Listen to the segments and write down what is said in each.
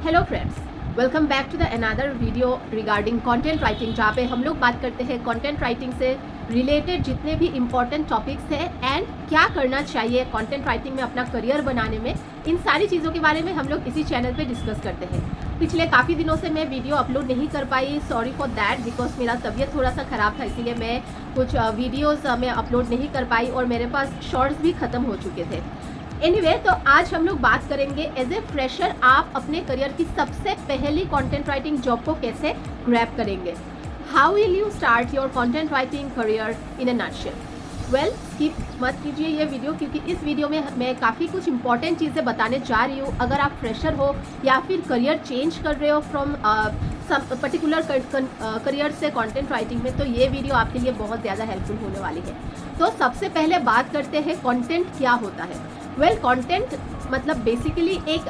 Hello friends, welcome back to the another video regarding content writing, जहाँ पे हम लोग बात करते हैं कंटेंट राइटिंग से रिलेटेड जितने भी इम्पोर्टेंट टॉपिक्स हैं एंड क्या करना चाहिए कंटेंट राइटिंग में अपना करियर बनाने में। इन सारी चीज़ों के बारे में हम लोग इसी चैनल पे डिस्कस करते हैं। पिछले काफ़ी दिनों से मैं वीडियो अपलोड नहीं कर पाई, सॉरी फॉर दैट, बिकॉज मेरा तबीयत थोड़ा सा ख़राब था, इसीलिए मैं कुछ वीडियोज़ में अपलोड नहीं कर पाई और मेरे पास शॉर्ट्स भी ख़त्म हो चुके थे। एनीवे, तो आज हम लोग बात करेंगे एज ए फ्रेशर आप अपने करियर की सबसे पहली कंटेंट राइटिंग जॉब को कैसे ग्रैब करेंगे। How will you start your content writing career in a nutshell. Well, skip मत कीजिए ये वीडियो, क्योंकि इस वीडियो में मैं काफ़ी कुछ इंपॉर्टेंट चीज़ें बताने जा रही हूँ। अगर आप फ्रेशर हो या फिर करियर चेंज कर रहे हो फ्रॉम सम पर्टिकुलर करियर से कंटेंट राइटिंग में, तो ये वीडियो आपके लिए बहुत ज़्यादा हेल्पफुल होने वाली है। तो सबसे पहले बात करते हैं कंटेंट क्या होता है। वेल, कंटेंट मतलब बेसिकली एक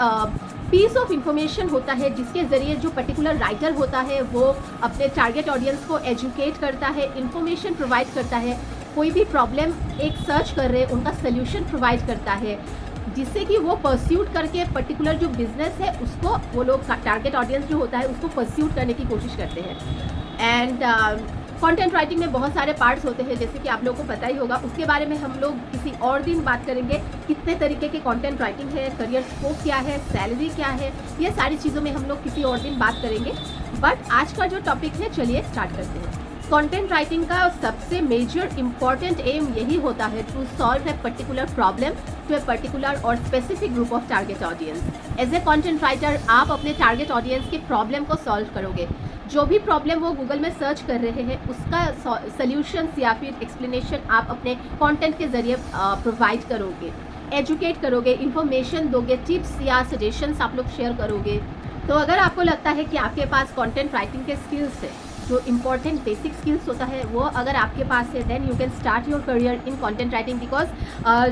पीस ऑफ इंफॉर्मेशन होता है जिसके ज़रिए जो पर्टिकुलर राइटर होता है वो अपने टारगेट ऑडियंस को एजुकेट करता है, इंफॉर्मेशन प्रोवाइड करता है, कोई भी प्रॉब्लम एक सर्च कर रहे हैं उनका सोल्यूशन प्रोवाइड करता है, जिससे कि वो परस्यूट करके पर्टिकुलर जो बिजनेस है उसको वो लोग टारगेट ऑडियंस जो होता है उसको परस्यूट करने की कोशिश करते हैं। एंड कंटेंट राइटिंग में बहुत सारे पार्ट्स होते हैं, जैसे कि आप लोगों को पता ही होगा। उसके बारे में हम लोग किसी और दिन बात करेंगे, कितने तरीके के कंटेंट राइटिंग है, करियर स्कोप क्या है, सैलरी क्या है, ये सारी चीज़ों में हम लोग किसी और दिन बात करेंगे। बट आज का जो टॉपिक है, चलिए स्टार्ट करते हैं। कंटेंट राइटिंग का सबसे मेजर इंपॉर्टेंट एम यही होता है to solve a particular problem to a particular और specific group of target audience. As a content writer आप अपने टारगेट ऑडियंस के प्रॉब्लम को सॉल्व करोगे। जो भी प्रॉब्लम वो गूगल में सर्च कर रहे हैं उसका सॉल्यूशंस या फिर एक्सप्लेनेशन आप अपने कंटेंट के जरिए प्रोवाइड करोगे, एजुकेट करोगे, इन्फॉर्मेशन दोगे, टिप्स या सजेशंस आप लोग शेयर करोगे। तो अगर आपको लगता है कि आपके पास कंटेंट राइटिंग के स्किल्स है, जो इम्पॉर्टेंट बेसिक स्किल्स होता है वो अगर आपके पास है, then you can start your career in content writing, because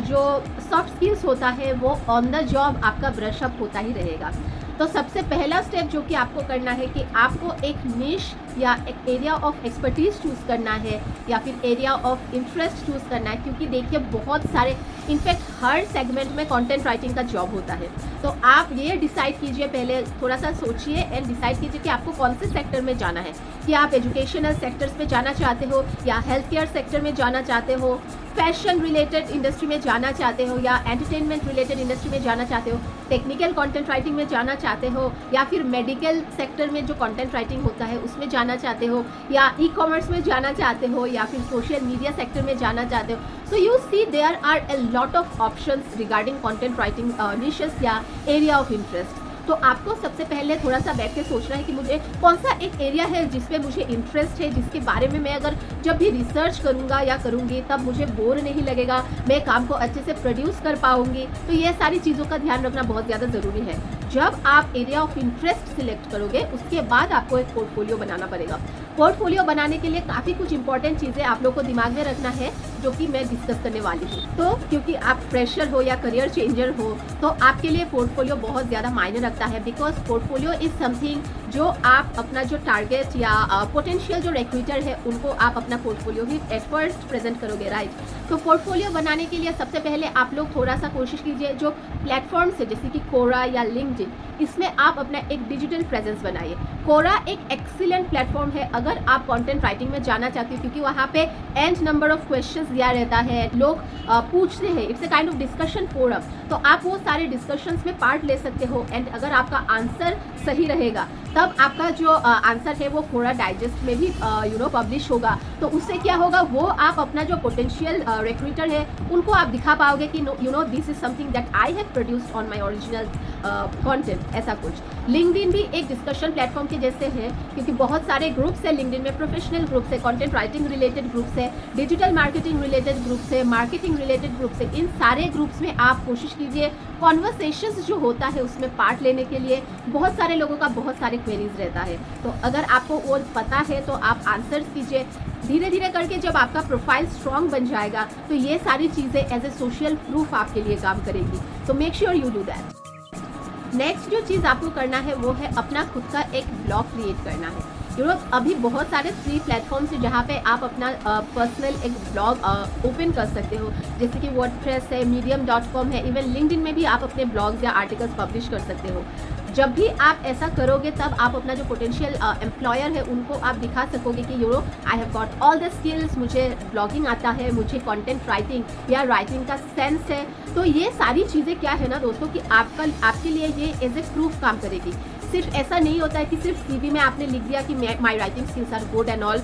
जो सॉफ्ट स्किल्स होता है वो ऑन द जॉब आपका ब्रश अप होता ही रहेगा। तो सबसे पहला स्टेप जो कि आपको करना है कि आपको एक निश या एक एरिया ऑफ एक्सपर्टीज चूज़ करना है या फिर एरिया ऑफ इंटरेस्ट चूज़ करना है, क्योंकि देखिए बहुत सारे, इनफैक्ट हर सेगमेंट में कंटेंट राइटिंग का जॉब होता है। तो आप ये डिसाइड कीजिए, पहले थोड़ा सा सोचिए एंड डिसाइड कीजिए कि आपको कौन से सेक्टर में जाना है, कि आप एजुकेशनल सेक्टर्स में जाना चाहते हो या हेल्थ केयर सेक्टर में जाना चाहते हो, फैशन रिलेटेड इंडस्ट्री में जाना चाहते हो या एंटरटेनमेंट रिलेटेड इंडस्ट्री में जाना चाहते हो, टेक्निकल कंटेंट राइटिंग में जाना चाहते हो या फिर मेडिकल सेक्टर में जो कंटेंट राइटिंग होता है उसमें जाना चाहते हो, या ई कॉमर्स में जाना चाहते हो, या फिर सोशल मीडिया सेक्टर में जाना चाहते हो। So you see there are a lot of options regarding content writing niches या एरिया ऑफ इंटरेस्ट। तो आपको सबसे पहले थोड़ा सा बैठ के सोचना है कि मुझे कौन सा एक एरिया है जिसमें मुझे इंटरेस्ट है, जिसके बारे में मैं अगर जब भी रिसर्च करूंगा या करूंगी तब मुझे बोर नहीं लगेगा, मैं काम को अच्छे से प्रोड्यूस कर पाऊंगी। तो ये सारी चीज़ों का ध्यान रखना बहुत ज़्यादा ज़रूरी है। जब आप एरिया ऑफ इंटरेस्ट सिलेक्ट करोगे उसके बाद आपको एक पोर्टफोलियो बनाना पड़ेगा। पोर्टफोलियो बनाने के लिए काफ़ी कुछ इंपॉर्टेंट चीज़ें आप लोग को दिमाग में रखना है, जो कि मैं डिस्कस करने वाली हूँ। तो क्योंकि आप फ्रेशर हो या करियर चेंजर हो तो आपके लिए पोर्टफोलियो बहुत ज़्यादा मायने रखता है, बिकॉज पोर्टफोलियो इज़ समथिंग जो आप अपना जो टारगेट या पोटेंशियल जो रिक्रूटर है उनको आप अपना portfolio he at first present करोगे, राइट। तो पोर्टफोलियो बनाने के लिए सबसे पहले आप लोग थोड़ा सा कोशिश कीजिए, जो प्लेटफॉर्म्स है जैसे कि कोरा या लिंक्डइन, इसमें आप अपना एक डिजिटल प्रेजेंस बनाइए। कोरा एक एक्सीलेंट प्लेटफॉर्म है अगर आप कंटेंट राइटिंग में जाना चाहते हो, क्योंकि वहाँ पे एंड नंबर ऑफ क्वेश्चंस दिया रहता है, लोग पूछते हैं, it's a kind of discussion forum. तो आप वो सारे डिस्कशंस में पार्ट ले सकते हो एंड अगर आपका आंसर सही रहेगा तब आपका जो आंसर है वो कोरा डाइजेस्ट में भी पब्लिश होगा। तो उससे क्या होगा, वो आप अपना जो पोटेंशियल रिक्रूटर है उनको आप दिखा पाओगे कि this is something that I have produced on my original content, ऐसा कुछ। लिंक्डइन भी एक डिस्कशन प्लेटफॉर्म के जैसे है, क्योंकि बहुत सारे ग्रुप्स है लिंक्डइन में, प्रोफेशनल ग्रुप्स है, कंटेंट राइटिंग रिलेटेड ग्रुप्स है, डिजिटल मार्केटिंग रिलेटेड ग्रुप्स है, मार्केटिंग रिलेटेड ग्रुप्स है। इन सारे ग्रुप्स में आप कोशिश कीजिए कॉन्वर्सेशंस जो होता है उसमें पार्ट लेने के लिए। बहुत सारे लोगों का बहुत सारे क्वेरीज रहता है, तो अगर आपको वो पता है तो आप आंसर्स कीजिए। धीरे धीरे करके जब आपका प्रोफाइल स्ट्रॉन्ग बन जाएगा तो ये सारी चीज़ें एज ए सोशल प्रूफ आपके लिए काम करेगी। तो make sure you do that. Next जो चीज़ आपको करना है वो है अपना खुद का एक ब्लॉग क्रिएट करना है। अभी बहुत सारे फ्री प्लेटफॉर्म्स हैं जहाँ पे आप अपना पर्सनल एक ब्लॉग ओपन कर सकते हो, जैसे कि वर्डप्रेस है, medium.com है, इवन लिंक्डइन में भी आप अपने ब्लॉग्स या आर्टिकल्स पब्लिश कर सकते हो। जब भी आप ऐसा करोगे तब आप अपना जो पोटेंशियल एम्प्लॉयर है उनको आप दिखा सकोगे कि I have got all the skills, मुझे ब्लॉगिंग आता है, मुझे कंटेंट राइटिंग या राइटिंग का सेंस है। तो ये सारी चीज़ें क्या है ना दोस्तों कि आपके लिए ये एज ए प्रूफ काम करेगी। सिर्फ ऐसा नहीं होता है कि सिर्फ CV में आपने लिख दिया कि my writing skills are good and all,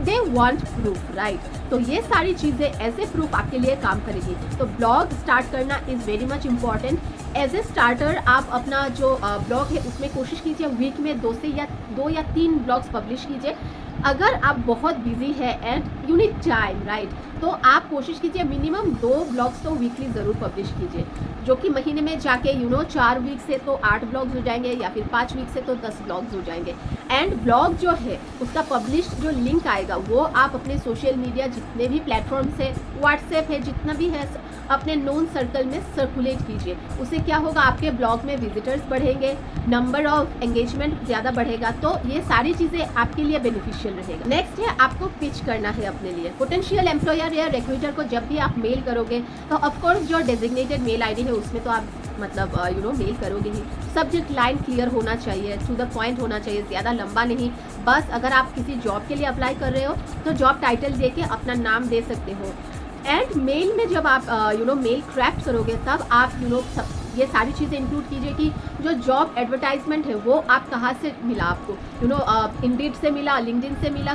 they want proof, right. तो ये सारी चीज़ें एज ए प्रूफ आपके लिए काम करेगी। तो ब्लॉग स्टार्ट करना is very much important. As a starter आप अपना जो ब्लॉग है उसमें कोशिश कीजिए वीक में 2 या 3 ब्लॉग्स पब्लिश कीजिए। अगर आप बहुत बिजी है and you need time, right, तो आप कोशिश कीजिए मिनिमम 2 ब्लॉग्स तो वीकली ज़रूर पब्लिश कीजिए, जो कि महीने में जाके 4 वीक से तो 8 ब्लॉग्स हो जाएंगे या फिर 5 वीक से तो 10 ब्लॉग्स हो जाएंगे। एंड ब्लॉग जो है उसका पब्लिश जो लिंक आएगा वो आप अपने सोशल मीडिया जितने भी प्लेटफॉर्म्स है, व्हाट्सएप है, जितना भी है, अपने नोन सर्कल में सर्कुलेट कीजिए। उससे क्या होगा, आपके ब्लॉग में विजिटर्स बढ़ेंगे, नंबर ऑफ एंगेजमेंट ज़्यादा बढ़ेगा। तो ये सारी चीज़ें आपके लिए बेनिफिशियल रहेगा। नेक्स्ट है आपको पिच करना है अपने लिए। पोटेंशियल एम्प्लॉयर या रिक्रूटर को जब भी आप मेल करोगे तो ऑफकोर्स जो डेजिग्नेटेड मेल आईडी है उसमें तो आप मतलब मेल करोगे ही। सब्जेक्ट लाइन क्लियर होना चाहिए, टू द पॉइंट होना चाहिए, ज़्यादा लंबा नहीं। बस अगर आप किसी जॉब के लिए अप्लाई कर रहे हो तो जॉब टाइटल दे के अपना नाम दे सकते हो। एंड मेल में जब आप मेल क्राफ्ट करोगे तब आप ये सारी चीज़ें इंक्लूड कीजिए कि जो जॉब एडवर्टाइजमेंट है वो आप कहाँ से मिला आपको, इंडीड से मिला, लिंक्डइन से मिला,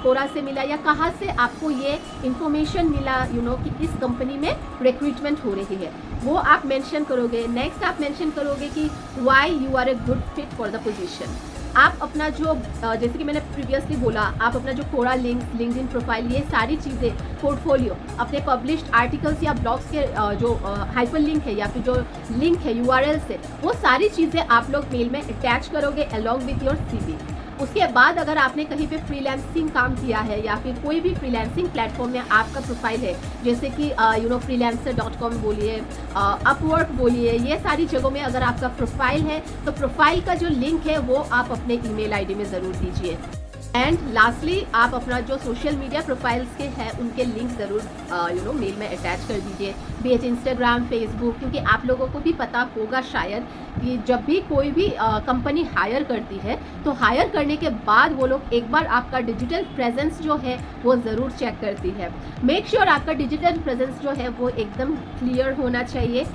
कोरा से मिला, या कहाँ से आपको ये इन्फॉर्मेशन मिला कि इस कंपनी में रिक्रूटमेंट हो रही है, वो आप मेंशन करोगे। नेक्स्ट आप मेंशन करोगे कि why you are a good fit for the position. आप अपना जो जैसे कि मैंने प्रीवियसली बोला, आप अपना जो कोरा लिंक, लिंक्डइन प्रोफाइल, ये सारी चीज़ें, पोर्टफोलियो, अपने पब्लिश्ड आर्टिकल्स या ब्लॉग्स के जो हाइपर लिंक है या फिर जो लिंक है URL से, वो सारी चीज़ें आप लोग मेल में अटैच करोगे अलॉन्ग विथ योर CV। उसके बाद अगर आपने कहीं पे फ्रीलांसिंग काम किया है या फिर कोई भी फ्रीलांसिंग प्लेटफॉर्म में आपका प्रोफाइल है, जैसे कि freelancer.com बोलिए, अपवर्क बोलिए, ये सारी जगहों में अगर आपका प्रोफाइल है तो प्रोफाइल का जो लिंक है वो आप अपने ईमेल आईडी में ज़रूर दीजिए। एंड लास्टली आप अपना जो सोशल मीडिया प्रोफाइल्स के हैं उनके लिंक ज़रूर मेल में अटैच कर दीजिए, बीएच इंस्टाग्राम, फेसबुक, क्योंकि आप लोगों को भी पता होगा शायद कि जब भी कोई भी कंपनी हायर करती है तो हायर करने के बाद वो लोग एक बार आपका डिजिटल प्रेजेंस जो है वो ज़रूर चेक करती है। मेक श्योर आपका डिजिटल प्रेजेंस जो है वो एकदम क्लियर होना चाहिए।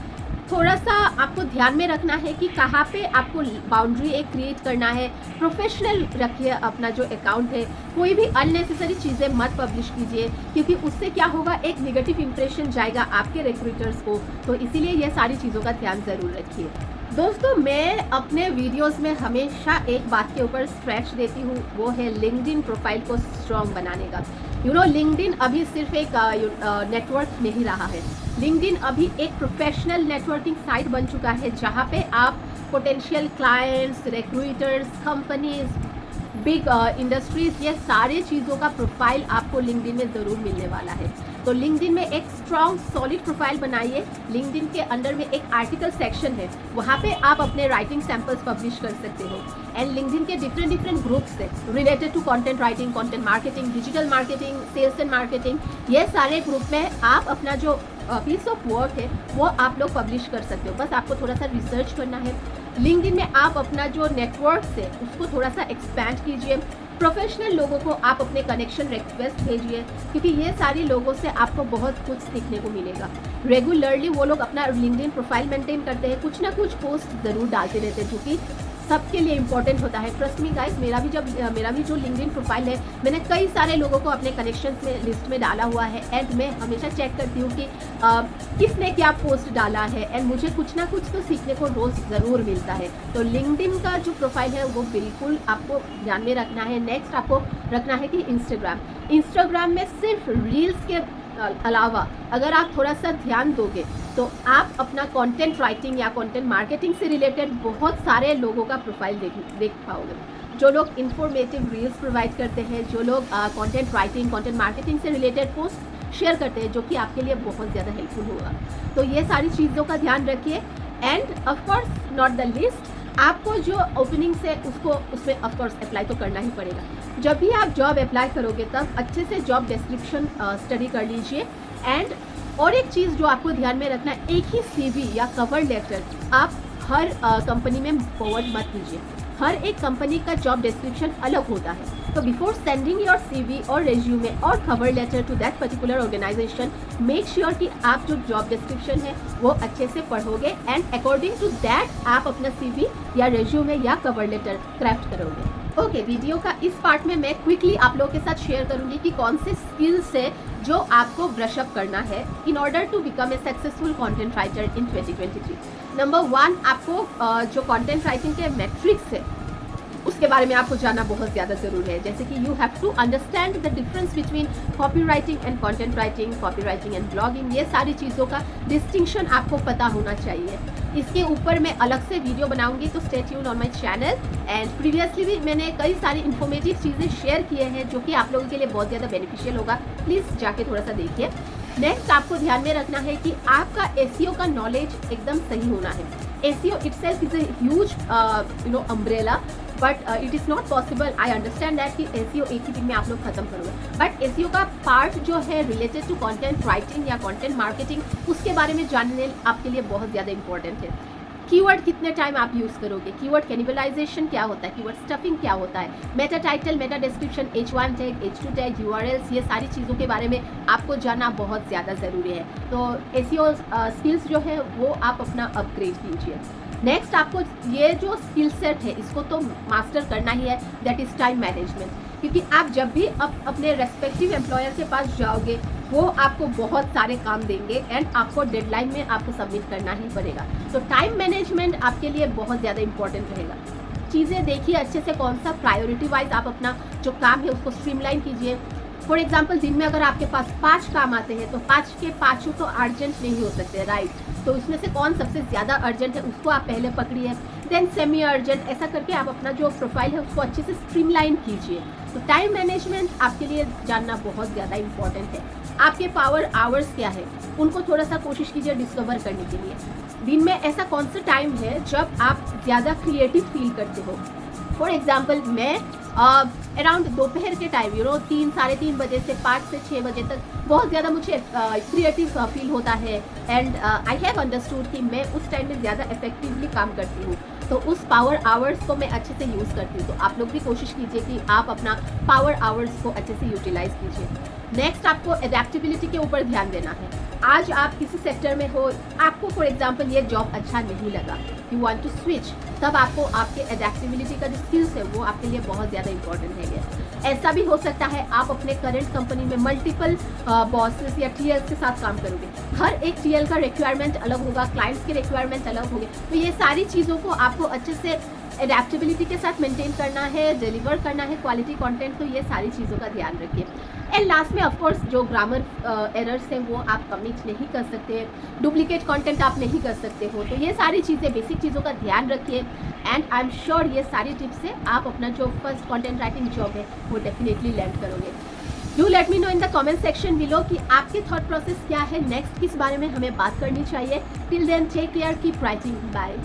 थोड़ा सा आपको ध्यान में रखना है कि कहाँ पे आपको बाउंड्री एक क्रिएट करना है। प्रोफेशनल रखिए अपना जो अकाउंट है, कोई भी अननेसेसरी चीज़ें मत पब्लिश कीजिए, क्योंकि उससे क्या होगा, एक नेगेटिव इंप्रेशन जाएगा आपके रिक्रूटर्स को। तो इसीलिए ये सारी चीज़ों का ध्यान ज़रूर रखिए। दोस्तों, मैं अपने वीडियोस में हमेशा एक बात के ऊपर स्ट्रेच देती हूँ, वो है लिंक्डइन प्रोफाइल को स्ट्रॉन्ग बनाने का। लिंक्डइन अभी सिर्फ एक नेटवर्क नहीं रहा है। लिंक्डइन अभी एक प्रोफेशनल नेटवर्किंग साइट बन चुका है, जहाँ पे आप potential clients, recruiters, companies, big industries, ये सारे चीज़ों का प्रोफाइल आपको लिंक्डइन में ज़रूर मिलने वाला है। तो लिंक्डइन में एक स्ट्रॉन्ग सॉलिड प्रोफाइल बनाइए। लिंक्डइन के अंडर में एक आर्टिकल सेक्शन है, वहाँ पे आप अपने राइटिंग सैम्पल्स पब्लिश कर सकते हो। एंड लिंक्डइन के डिफरेंट ग्रुप्स है related to content writing, content marketing, digital marketing, sales and marketing, ये सारे ग्रुप में आप अपना जो पीस ऑफ वर्क है वो आप लोग पब्लिश कर सकते हो। बस आपको थोड़ा सा रिसर्च करना है। लिंक्डइन में आप अपना जो नेटवर्क है उसको थोड़ा सा एक्सपैंड कीजिए। प्रोफेशनल लोगों को आप अपने कनेक्शन रिक्वेस्ट भेजिए, क्योंकि ये सारे लोगों से आपको बहुत कुछ सीखने को मिलेगा। रेगुलरली वो लोग अपना लिंक्डइन प्रोफाइल मेंटेन करते हैं, कुछ ना कुछ पोस्ट ज़रूर डालते रहते हैं, जो कि सबके लिए इंपॉर्टेंट होता है। ट्रस्ट मी गाइस, मेरा भी जो लिंक्डइन प्रोफाइल है, मैंने कई सारे लोगों को अपने कनेक्शंस में लिस्ट में डाला हुआ है। एंड मैं हमेशा चेक करती हूँ कि किसने क्या पोस्ट डाला है, एंड मुझे कुछ ना कुछ तो सीखने को रोज़ ज़रूर मिलता है। तो लिंक्डइन का जो प्रोफाइल है वो बिल्कुल आपको ध्यान में रखना है। नेक्स्ट आपको रखना है कि इंस्टाग्राम में सिर्फ रील्स के अलावा अगर आप थोड़ा सा ध्यान दोगे तो आप अपना कंटेंट राइटिंग या कंटेंट मार्केटिंग से रिलेटेड बहुत सारे लोगों का प्रोफाइल देख पाओगे। जो लोग इंफॉर्मेटिव रील्स प्रोवाइड करते हैं, जो लोग कंटेंट राइटिंग, कंटेंट मार्केटिंग से रिलेटेड पोस्ट शेयर करते हैं, जो कि आपके लिए बहुत ज़्यादा हेल्पफुल होगा। तो ये सारी चीज़ों का ध्यान रखिए। And of course not the list, आपको जो ओपनिंग्स है उसमें ऑफकोर्स अप्लाई तो करना ही पड़ेगा। जब भी आप जॉब अप्लाई करोगे तब अच्छे से जॉब डिस्क्रिप्शन स्टडी कर लीजिए। एंड और एक चीज़ जो आपको ध्यान में रखना है, एक ही CV या कवर लेटर आप हर कंपनी में फॉरवर्ड मत कीजिए। हर एक कंपनी का जॉब डिस्क्रिप्शन अलग होता है। तो बिफोर सेंडिंग योर CV और रेज्यूमे और cover letter to that particular organisation, make sure कि आप जो जॉब डिस्क्रिप्शन है वो अच्छे से पढ़ोगे एंड अकॉर्डिंग टू दैट आप अपना CV या रेज्यूमे या कवर लेटर क्राफ्ट करोगे। ओके, वीडियो का इस पार्ट में मैं क्विकली आप लोगों के साथ शेयर करूंगी कि कौन से स्किल्स है जो आपको ब्रश अप करना है in order to become a successful content writer in 2023। Number 1, आपको जो कंटेंट राइटिंग के मैट्रिक्स है उसके बारे में आपको जानना बहुत ज़्यादा ज़रूरी है। जैसे कि you have to understand the difference between copy writing and content writing, copy writing and blogging. ये सारी चीज़ों का डिस्टिंक्शन आपको पता होना चाहिए। इसके ऊपर मैं अलग से वीडियो बनाऊंगी, तो stay tuned on my channel. And previously भी मैंने कई सारी इन्फॉर्मेटिव चीज़ें शेयर किए हैं जो कि आप लोगों के लिए बहुत ज़्यादा बेनिफिशियल होगा। प्लीज़ जाके थोड़ा सा देखिए। नेक्स्ट, आपको ध्यान में रखना है कि आपका SEO का नॉलेज एकदम सही होना है। SEO itself is a huge umbrella, but it is not possible. I understand that कि SEO एक ही दिन में आप लोग खत्म करोगे, बट SEO का पार्ट जो है रिलेटेड टू कंटेंट राइटिंग या कंटेंट मार्केटिंग, उसके बारे में जानने आपके लिए बहुत ज़्यादा इंपॉर्टेंट है। कीवर्ड कितने टाइम आप यूज़ करोगे, कीवर्ड कैनिबलाइजेशन क्या होता है, कीवर्ड स्टफिंग क्या होता है, Meta title, Meta description, H1 tag, H2 tag, URLs, ये सारी चीज़ों के बारे में आपको जानना बहुत ज़्यादा ज़रूरी है। तो SEO स्किल्स जो है वो आप अपना अपग्रेड कीजिए। नेक्स्ट, आपको ये जो स्किल सेट है इसको तो मास्टर करना ही है, दैट इज़ टाइम मैनेजमेंट। क्योंकि आप जब भी अपने रेस्पेक्टिव एम्प्लॉयर के पास जाओगे वो आपको बहुत सारे काम देंगे एंड आपको डेडलाइन में आपको सबमिट करना ही पड़ेगा। तो टाइम मैनेजमेंट आपके लिए बहुत ज़्यादा इंपॉर्टेंट रहेगा। चीज़ें देखिए अच्छे से, कौन सा प्रायोरिटी वाइज आप अपना जो काम है उसको स्ट्रीमलाइन कीजिए। फॉर एग्जाम्पल, दिन में अगर आपके पास 5 काम आते हैं तो 5 के 5 तो अर्जेंट नहीं हो सकते, राइट? तो उसमें से कौन सबसे ज़्यादा अर्जेंट है उसको आप पहले पकड़िए, देन सेमी अर्जेंट, ऐसा करके आप अपना जो प्रोफाइल है उसको अच्छे से स्ट्रीमलाइन कीजिए। तो टाइम मैनेजमेंट आपके लिए जानना बहुत ज़्यादा इंपॉर्टेंट है। आपके पावर आवर्स क्या है उनको थोड़ा सा कोशिश कीजिए डिस्कवर करने के लिए। दिन में ऐसा कौन सा टाइम है जब आप ज़्यादा क्रिएटिव फील करते हो। फॉर एग्जाम्पल, मैं अराउंड दोपहर के टाइम 3 साढ़े 3 बजे से 5 से 6 बजे तक बहुत ज़्यादा मुझे क्रिएटिव फील होता है एंड आई हैव अंडरस्टूड कि मैं उस टाइम में ज़्यादा इफेक्टिवली काम करती हूँ। तो उस पावर आवर्स को मैं अच्छे से यूज़ करती हूँ। तो आप लोग भी कोशिश कीजिए कि आप अपना पावर आवर्स को अच्छे से यूटिलाइज कीजिए। नेक्स्ट, आपको एडेप्टेबिलिटी के ऊपर ध्यान देना है। आज आप किसी सेक्टर में हो, आपको फॉर एग्जांपल ये जॉब अच्छा नहीं लगा, यू वांट टू स्विच, तब आपको आपके एडेप्टेबिलिटी का जो स्किल्स है वो आपके लिए बहुत ज़्यादा इंपॉर्टेंट है। ऐसा भी हो सकता है आप अपने करंट कंपनी में मल्टीपल बॉसेस या TLs के साथ काम करोगे। हर एक TL का रिक्वायरमेंट अलग होगा, क्लाइंट्स के रिक्वायरमेंट अलग होंगे। तो ये सारी चीज़ों को आपको अच्छे से एडेप्टेबिलिटी के साथ मेंटेन करना है, डिलीवर करना है क्वालिटी कंटेंट। तो ये सारी चीज़ों का ध्यान रखिए। एंड लास्ट में ऑफकोर्स जो ग्रामर एरर्स हैं वो आप कमिट नहीं कर सकते, डुप्लीकेट कंटेंट आप नहीं कर सकते हो। तो ये सारी चीज़ें, बेसिक चीज़ों का ध्यान रखिए एंड आई एम श्योर ये सारी टिप्स से आप अपना जो फर्स्ट कंटेंट राइटिंग जॉब है वो डेफिनेटली लैंड करोगे। Do let me know in the comment section below कि आपके थॉट प्रोसेस क्या है, नेक्स्ट किस बारे में हमें बात करनी चाहिए। Till then take care, keep writing, bye.